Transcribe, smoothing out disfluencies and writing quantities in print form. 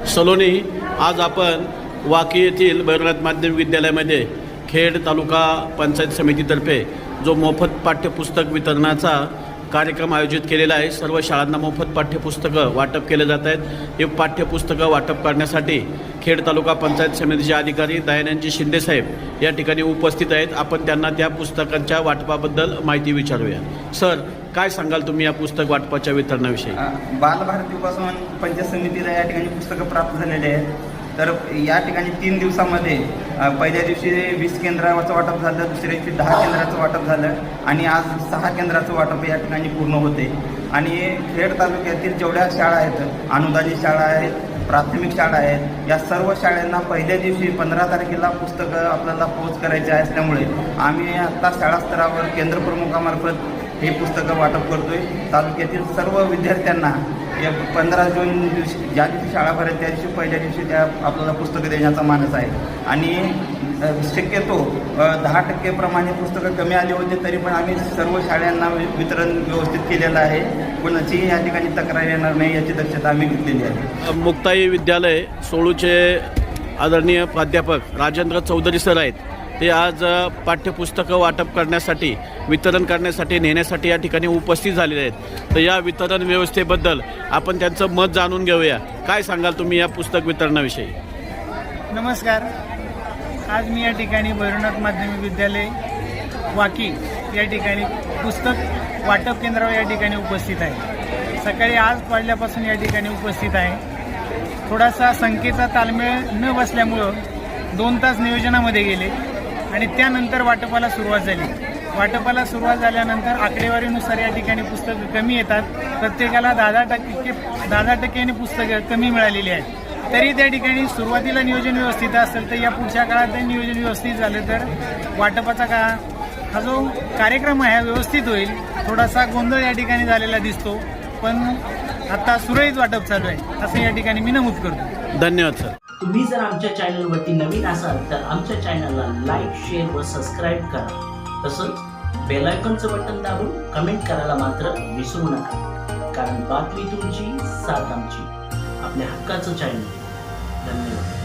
सलोनी, आज आपण वाकी येथील भैरवनाथ माध्यमिक विद्यालयामध्ये खेड तालुका पंचायत समितीतर्फे जो मोफत पाठ्यपुस्तक वितरणाचा कार्यक्रम आयोजित केलेला आहे। सर्व शाळांना मोफत पाठ्यपुस्तकं वाटप केले जात आहेत। हे पाठ्यपुस्तकं वाटप करण्यासाठी खेड तालुका पंचायत समितीचे अधिकारी दयानंदजी शिंदे साहेब या ठिकाणी उपस्थित आहेत। आपण त्यांना त्या पुस्तकांच्या वाटपाबद्दल माहिती विचारूया। सर, काय सांगाल तुम्ही या पुस्तक वाटपाच्या वितरणाविषयी? बालभारतीपासून पंचायत समितीला या ठिकाणी पुस्तकं प्राप्त झालेले आहेत। तर या ठिकाणी 3 दिवसामध्ये पहिल्या दिवशी 20 केंद्राचं वाटप झालं, दुसऱ्या दिवशी 10 केंद्राचं वाटप झालं आणि आज 6 केंद्राचं वाटप या ठिकाणी पूर्ण होते। आणि खेड तालुक्यातील जेवढ्या शाळा आहेत, अनुदानित शाळा आहेत, प्राथमिक शाळा आहेत, या सर्व शाळांना पहिल्या दिवशी 15 तारखेला पुस्तकं आपल्याला पोच करायचे असल्यामुळे आम्ही आता शाळा स्तरावर केंद्र प्रमुखामार्फत हे पुस्तकं वाटप करतोय। तालुक्यातील सर्व विद्यार्थ्यांना या 15 जून दिवशी ज्या दिवशी शाळा भरेल त्या दिवशी पहिल्या दिवशी त्या आपल्याला पुस्तकं देण्याचा मानस आहे। आणि शक्यतो 10% प्रमाणे पुस्तकं कमी आली होती तरी पण आम्ही सर्व शाळांना वितरण व्यवस्थित केलेलं आहे। कोणाचीही या ठिकाणी तक्रार येणार नाही याची दक्षता आम्ही घेतलेली आहे। मुक्ताई विद्यालय सोळूचे आदरणीय प्राध्यापक राजेंद्र चौधरी सर आहेत। ते आज पाठ्यपुस्तकं वाटप करण्यासाठी वितरण करण्यासाठी नेण्यासाठी या ठिकाणी उपस्थित झालेले आहेत। तर या वितरण व्यवस्थेबद्दल आपण त्यांचं मत जाणून घेऊया। काय सांगाल तुम्ही या पुस्तक वितरणाविषयी? नमस्कार, आज मी या ठिकाणी भैरवनाथ माध्यमिक विद्यालय वाकी या ठिकाणी पुस्तक वाटप केंद्रावर या ठिकाणी उपस्थित आहे। सकाळी आज वाजल्यापासून या ठिकाणी उपस्थित आहे। थोडासा संख्येचा ताळमेळ न बसल्यामुळं 2 तास नियोजनामध्ये गेले आणि त्यानंतर वाटपाला सुरुवात झाली। वाटपाला सुरुवात झाल्यानंतर आकडेवारीनुसार या ठिकाणी पुस्तकं कमी येतात। प्रत्येकाला 10% पुस्तकं कमी मिळालेली आहेत। तरी त्या ठिकाणी सुरुवातीला नियोजन व्यवस्थित असेल तर या पुढच्या काळात ते नियोजन व्यवस्थित झालं तर वाटपाचा हा जो कार्यक्रम आहे व्यवस्थित होईल। थोडासा गोंधळ या ठिकाणी झालेला दिसतो, पण आता सुरळीत वाटप चालू आहे असं या ठिकाणी मी नमूद करतो। धन्यवाद सर। तुम्ही जर आमच्या चॅनलवरती नवीन असाल तर आमच्या चॅनलला लाईक, शेअर व सबस्क्राईब करा। तसंच बेल आयकॉनचं बटन दाबून कमेंट करायला मात्र विसरू नका, कारण बातमी तुमची, साथ आमची, आपल्या हक्काचं चॅनल। धन्यवाद।